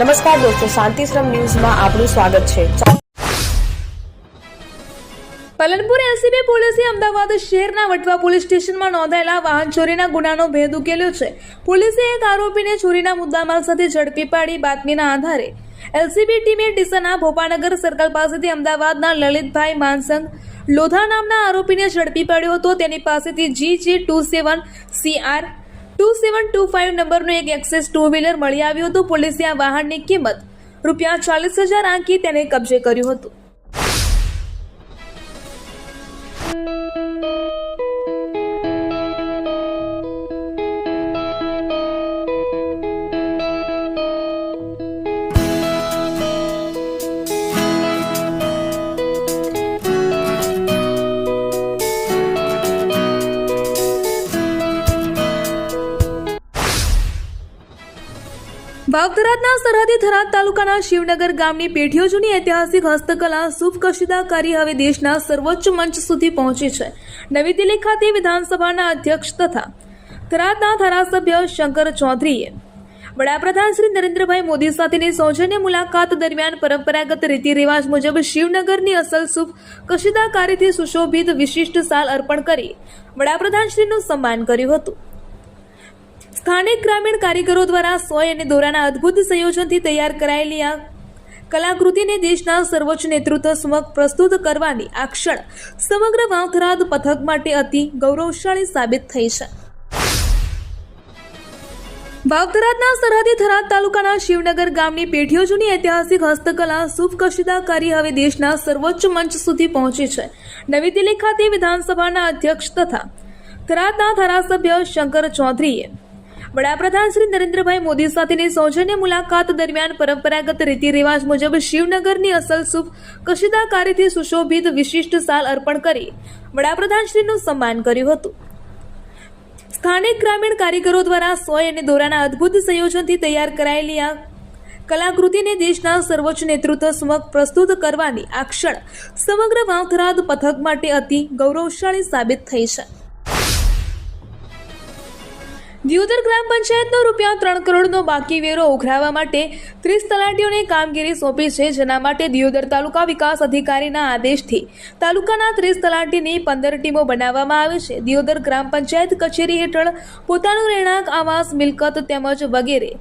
નમસ્કાર દોસ્તો, શાંતિશ્રમ ન્યૂઝમાં આપનું સ્વાગત છે। પાલનપુર એલસીબી પોલીસે અમદાવાદ શહેરના વટવા પોલીસ સ્ટેશનમાં નોંધાયેલા વાહન ચોરીના ગુનાનો ભેદ ઉકેલ્યો છે। પોલીસે એક આરોપીને ચોરીના મુદ્દામાલ સાથે ઝડપી પાડી બાતમીના આધારે એલસીબી ટીમે ડીસાના ભોપાનગર સર્કલ પાસેથી અમદાવાદના લલિતભાઈ માનસંગ લોધા નામના આરોપીને ઝડપી પાડ્યો હતો। તેની પાસેથી GG27CR 2725 નંબરનું એક એક્સેસ ટુ વ્હીલર મળી આવ્યું હતું। પોલીસે આ વાહનની કિંમત ₹40,000 આંકી તેને કબજે કર્યું હતું। વાવથરાદના સરહદી થરાદ તાલુકાના શિવનગર ગામની પેઢીઓ જૂની ઐતિહાસિક હસ્તકલા સૂફ કશીદાકારી હવે દેશના સર્વોચ્ચ મંચ સુધી પહોંચી છે। નવી દિલ્હી ખાતે વિધાનસભાના અધ્યક્ષ તથા થરાદના ધારાસભ્ય શંકર ચૌધરીએ વડાપ્રધાન શ્રી નરેન્દ્રભાઈ મોદી સાથેની સૌજન્ય મુલાકાત દરમિયાન પરંપરાગત રીતિ રિવાજ મુજબ શિવનગરની અસલ સૂફ કશીદાકારીથી સુશોભિત વિશિષ્ટ શાલ અર્પણ કરી વડાપ્રધાનશ્રીનું સન્માન કર્યું હતું। સ્થાનિક ગ્રામીણ કારીગરો દ્વારા સોય અને દોરાના અદ્ભુત સંયોજનથી તૈયાર કરાયેલી આ કલાકૃતિને દેશના સર્વોચ્ચ નેતૃત્વ સમક્ષ પ્રસ્તુત કરવાની આ ક્ષણ સમગ્ર વાવથરાદ પથક માટે અતિ ગૌરવશાળી સાબિત થઈ છે। વાવથરાદના સરહદી થરાદ તાલુકાના શિવનગર ગામની પેઢીઓ જૂની ઐતિહાસિક હસ્તકલા સૂફ કશીદાકારી હવે દેશના સર્વોચ્ચ મંચ સુધી પહોંચી છે। નવી દિલ્હી ખાતે વિધાનસભાના અધ્યક્ષ તથા થરાદના ધારાસભ્ય શંકર ચૌધરીએ વડાપ્રધાન શ્રી નરેન્દ્રભાઈ મોદી સાથેની સૌજન્ય મુલાકાત દરમિયાન પરંપરાગત રીતિ રિવાજ મુજબ શિવનગરની અસલ સૂફ કશીદાકારીથી સુશોભિત વિશિષ્ટ શાલ અર્પણ કરી વડાપ્રધાનશ્રીનું સન્માન કર્યું હતું। સ્થાનિક ગ્રામીણ કારીગરો દ્વારા સોય અને દોરાના અદ્ભુત સંયોજનથી તૈયાર કરાયેલી આ કલાકૃતિને દેશના સર્વોચ્ચ નેતૃત્વ સમક્ષ પ્રસ્તુત કરવાની આ ક્ષણ સમગ્ર વાવથરાદ પથક માટે અતિ ગૌરવશાળી સાબિત થઈ છે। દિયોદર ગ્રામ પંચાયતનો ₹3 કરોડનો બાકી વેરો ઉઘરાવવા માટે 30 તલાટીઓને કામગીરી સોંપી છે, જેના માટે દિયોદર તાલુકા વિકાસ અધિકારીના આદેશથી તાલુકાના 30 તલાટીની 15 ટીમો બનાવવામાં આવી છે। દિયોદર ગ્રામ પંચાયત કચેરી હેઠળ પોતાનું રહેણાંક, આવાસ, મિલકત તેમજ વગેરે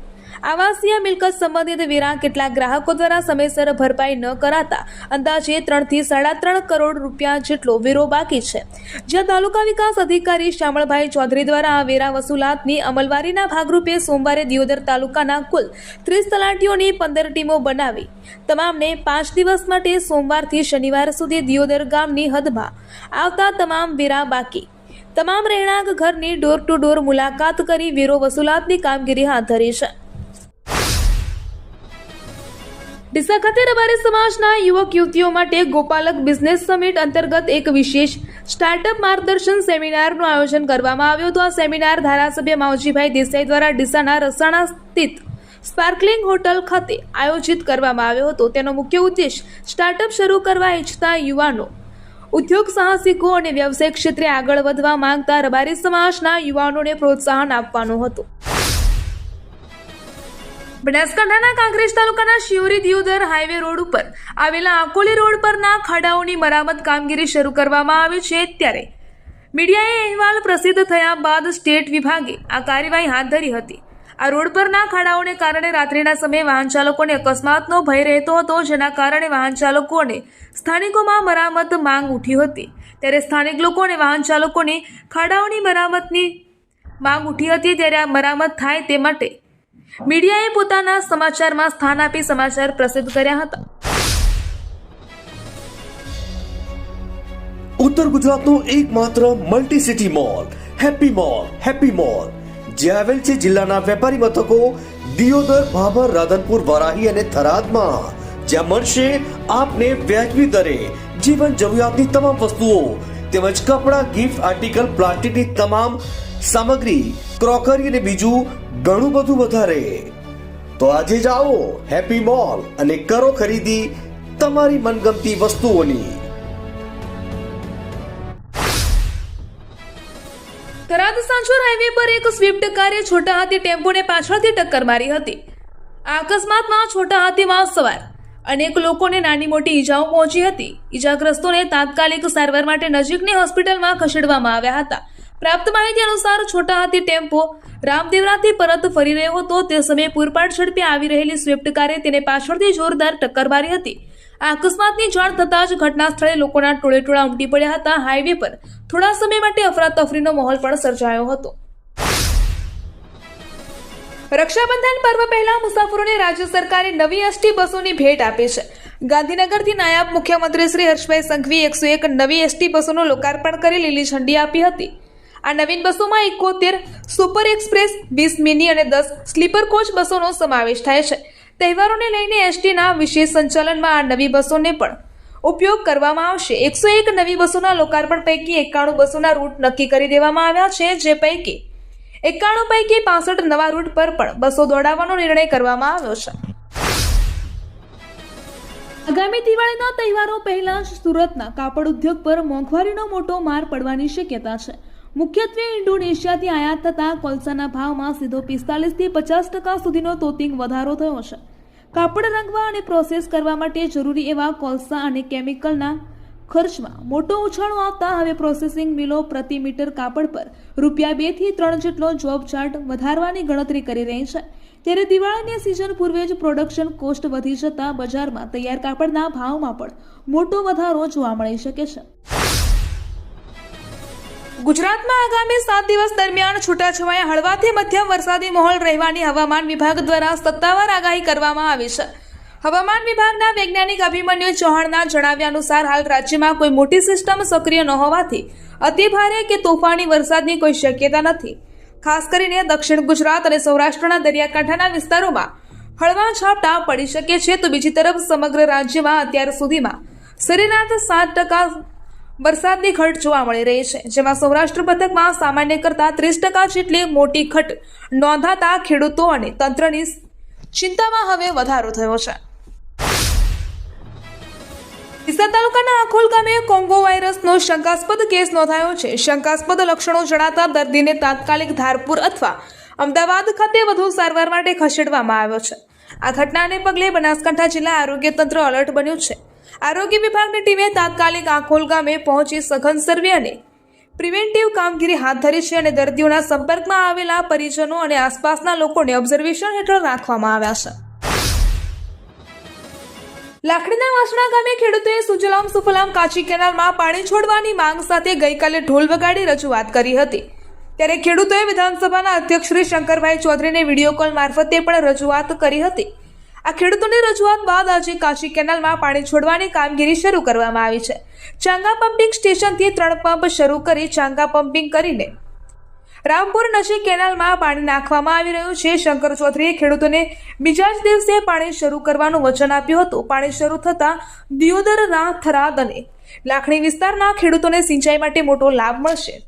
આવાસીય મિલકત સંબંધિત વેરા કેટલાક ગ્રાહકો દ્વારા સમયસર ભરપાઈ ન કરાતા અંદાજે 3 થી 3.5 કરોડ રૂપિયા જેટલો વેરો બાકી છે, જ્યાં તાલુકા વિકાસ અધિકારી શામળભાઈ ચૌધરી દ્વારા આ વેરા વસૂલાતની અમલવારીના ભાગરૂપે સોમવારે દિયોદર તાલુકાના કુલ 30 તલાટીઓની 15 ટીમો બનાવી તમામને 5 દિવસ માટે સોમવારથી શનિવાર સુધી દિયોદર ગામની હદમાં આવતા તમામ વેરા બાકી તમામ રહેણાંક ઘરની ડોર ટુ ડોર મુલાકાત કરી વેરો વસૂલાતની કામગીરી હાથ ધરી છે। ડીસા ખાતે રબારી સમાજના યુવક યુવતીઓ માટે ગોપાલક બિઝનેસ સમિટ અંતર્ગત એક વિશેષ સ્ટાર્ટઅપ માર્ગદર્શન સેમિનારનું આયોજન કરવામાં આવ્યું હતું। આ સેમિનાર ધારાસભ્ય માવજીભાઈ દેસાઈ દ્વારા ડીસાના રસાણા સ્થિત સ્પાર્કલિંગ હોટલ ખાતે આયોજિત કરવામાં આવ્યો હતો। તેનો મુખ્ય ઉદ્દેશ સ્ટાર્ટઅપ શરૂ કરવા ઈચ્છતા યુવાનો, ઉદ્યોગ સાહસિકો અને વ્યવસાય ક્ષેત્રે આગળ વધવા માંગતા રબારી સમાજના યુવાનોને પ્રોત્સાહન આપવાનો હતો। બનાસકાંઠાના કાંકરેજ તાલુકાના શિયોરી દિયોદર હાઈવે રોડ ઉપર આવેલા આકોલી રોડ પરના ખાડાઓની મરામત કામગીરી શરૂ કરવામાં આવી છે, ત્યારે મીડિયાએ અહેવાલ પ્રસિદ્ધ થયા બાદ સ્ટેટ વિભાગે આ કાર્યવાહી હાથ ધરી હતી। આ રોડ પરના ખાડાઓને કારણે રાત્રિના સમયે વાહન ચાલકોને અકસ્માતનો ભય રહેતો હતો, જેના કારણે વાહન ચાલકો અને સ્થાનિકોમાં મરામત માંગ ઉઠી હતી। ત્યારે સ્થાનિક લોકો અને વાહન ચાલકોને ખાડાઓની મરામતની માંગ ઉઠી હતી, ત્યારે આ મરામત થાય તે માટે મીડિયાએ પોતાના સમાચારમાં સ્થાન આપી સમાચાર પ્રસિદ્ધ કર્યા હતા। ઉત્તર ગુજરાતનો એકમાત્ર multi city mall happy mall જે આવેલ છે જિલ્લાના વેપારી મથકો દિયોદર, ભાભર, રાધનપુર, વારાહી અને થરાદમાં, જ્યાં મળશે આપને વ્યાજબી દરે જીવન જરૂરિયાતની તમામ વસ્તુઓ તેમજ કપડાં, ગિફ્ટ આર્ટિકલ, પ્લાસ્ટિકની તમામ સામગ્રી, ક્રોકરી અને બીજું ઘણું બધું વધારે। તો આજે જ આવો હેપી મોલ અને કરો ખરીદી તમારી મનગમતી વસ્તુઓની। થરાદ સાંચોર હાઈવે પર એક સ્વિફ્ટ કારે છોટા હાથી ટેમ્પોને પાછળથી ટક્કર મારી હતી। આ અકસ્માતમાં છોટા હાથીમાં સવાર અનેક લોકોને નાની મોટી ઈજાઓ પહોંચી હતી. ઈજાગ્રસ્તોને તાત્કાલિક સારવાર માટે નજીકની હોસ્પિટલમાં ખસેડવામાં આવ્યા હતા. પ્રાપ્ત માહિતી અનુસાર છોટા હાથી ટેમ્પો રામદેવરાથી પરત ફરી રહ્યો હતો. તે સમયે પૂરપાટ ઝડપે આવી રહેલી સ્વિફ્ટ કારે તેને પાછળથી જોરદાર ટક્કર મારી હતી. આ અકસ્માતની જાણ થતાં જ ઘટના સ્થળે લોકોના ટોળેટોળા ઉમટી પડ્યા હતા. હાઈવે પર થોડા સમય માટે અફરાતફરીનો માહોલ પણ સર્જાયો હતો. રક્ષાબંધન પર્વ પહેલા મુસાફરોને રાજ્ય સરકારે નવી એસટી બસોની ભેટ આપી છે. ગાંધીનગરથી નાયબ મુખ્યમંત્રી શ્રી હર્ષભાઈ સંઘવીએ 101 નવી એસટી બસોનું લોકાર્પણ કરી લીલી ઝંડી આપી હતી. આ નવીન બસોમાં 71 સુપર એક્સપ્રેસ, 20 મિની અને 10 સ્લીપર કોચ બસોનો સમાવેશ થાય છે. તહેવારોને લઈને એસટીના વિશેષ સંચાલનમાં આ નવી બસોને પણ ઉપયોગ કરવામાં આવશે. 101 નવી બસોના લોકાર્પણ પૈકી 91 બસોના રૂટ નક્કી કરી દેવામાં આવ્યા છે, જે પૈકી 91 પૈકી 65 નવા રૂટ પર પણ બસો દોડાવવાનો નિર્ણય કરવામાં આવ્યો છે. આગામી દિવાળીના તહેવારો પહેલા જ સુરતના કાપડ ઉદ્યોગ પર મોંઘવારીનો મોટો માર પડવાની શક્યતા છે. મુખ્યત્વે ઇન્ડોનેશિયાથી આયાત થતા કોલસાના ભાવમાં સીધો 45 થી 50% સુધીનો તોતિંગ વધારો થયો છે. કાપડ રંગવા અને પ્રોસેસ કરવા માટે જરૂરી એવા કોલસા અને કેમિકલના ખર્ચમાં મોટો ઉછાળો આવતા હવે પ્રોસેસિંગ મિલો પ્રતિ મીટર કાપડ પર ₹2 થી 3 જેટલો જોબ ચાર્ટ વધારવાની ગણતરી કરી રહી છે. ત્યારે દિવાળીની સિઝન પૂર્વે જ પ્રોડક્શન કોસ્ટ વધી જતા બજારમાં તૈયાર કાપડના ભાવમાં પણ મોટો વધારો જોવા મળી શકે છે. ગુજરાતમાં આગામી 7 દિવસ દરમિયાન છૂટાછવાયા હળવાથી મધ્યમ વરસાદી માહોલ રહેવાની હવામાન વિભાગ દ્વારા સત્તાવાર આગાહી કરવામાં આવી છે. હવામાન વિભાગના વૈજ્ઞાનિક અભિમન્યુ ચૌહાણના જણાવ્યા અનુસાર હાલ રાજ્યમાં કોઈ મોટી સિસ્ટમ સક્રિય ન હોવાથી અતિભારે કે તોફાની વરસાદની કોઈ શક્યતા નથી. ખાસ કરીને દક્ષિણ ગુજરાત અને સૌરાષ્ટ્રના દરિયાકાંઠાના વિસ્તારોમાં હળવા ઝાપટા પડી શકે છે, તો બીજી તરફ સમગ્ર રાજ્યમાં અત્યાર સુધીમાં સરેરાશ 7% વરસાદની ઘટ જોવા મળી રહી છે, જેમાં સૌરાષ્ટ્ર પંથકમાં સામાન્ય કરતાં 30% જેટલી મોટી ઘટ નોંધાતા ખેડૂતો અને તંત્રની ચિંતામાં હવે વધારો થયો છે. ડીસા તાલુકાના આખોલ ગામે કોંગો વાયરસનો શંકાસ્પદ કેસ નોંધાયો છે. શંકાસ્પદ લક્ષણો જણાતા દર્દીને તાત્કાલિક ધારપુર અથવા અમદાવાદ ખાતે વધુ સારવાર માટે ખસેડવામાં આવ્યો છે. આ ઘટનાને પગલે બનાસકાંઠા જિલ્લા આરોગ્ય તંત્ર એલર્ટ બન્યું છે. આરોગ્ય વિભાગની ટીમે તાત્કાલિક આખોલ ગામે પહોંચી સઘન સર્વે અને પ્રિવેન્ટિવ કામગીરી હાથ ધરી છે અને દર્દીઓના સંપર્કમાં આવેલા પરિજનો અને આસપાસના લોકોને ઓબ્ઝર્વેશન હેઠળ રાખવામાં આવ્યા છે. લાખણીના વાસણા ગામે ખેડૂતોએ સુજલામ સુફલામ કાચી કેનાલમાં પાણી છોડવાની માંગ સાથે ગઈકાલે ઢોલ વગાડી રજૂઆત કરી હતી. ત્યારે ખેડૂતોએ વિધાનસભાના અધ્યક્ષ શ્રી શંકરભાઈ ચૌધરીને વિડીયો કોલ મારફતે પણ રજૂઆત કરી હતી. આ ખેડૂતોની રજૂઆત બાદ આજે કાચી કેનાલમાં પાણી છોડવાની કામગીરી શરૂ કરવામાં આવી છે. ચાંગા પમ્પિંગ સ્ટેશનથી 3 પંપ શરૂ કરી ચાંગા પમ્પિંગ કરીને રામપુર નજીક કેનાલમાં પાણી નાખવામાં આવી રહ્યું છે. શંકર ચૌધરીએ ખેડૂતોને બીજા જ દિવસે પાણી શરૂ કરવાનું વચન આપ્યું હતું. પાણી શરૂ થતાં દિયોદર, થરાદ અને લાખણી વિસ્તારના ખેડૂતોને સિંચાઈ માટે મોટો લાભ મળશે.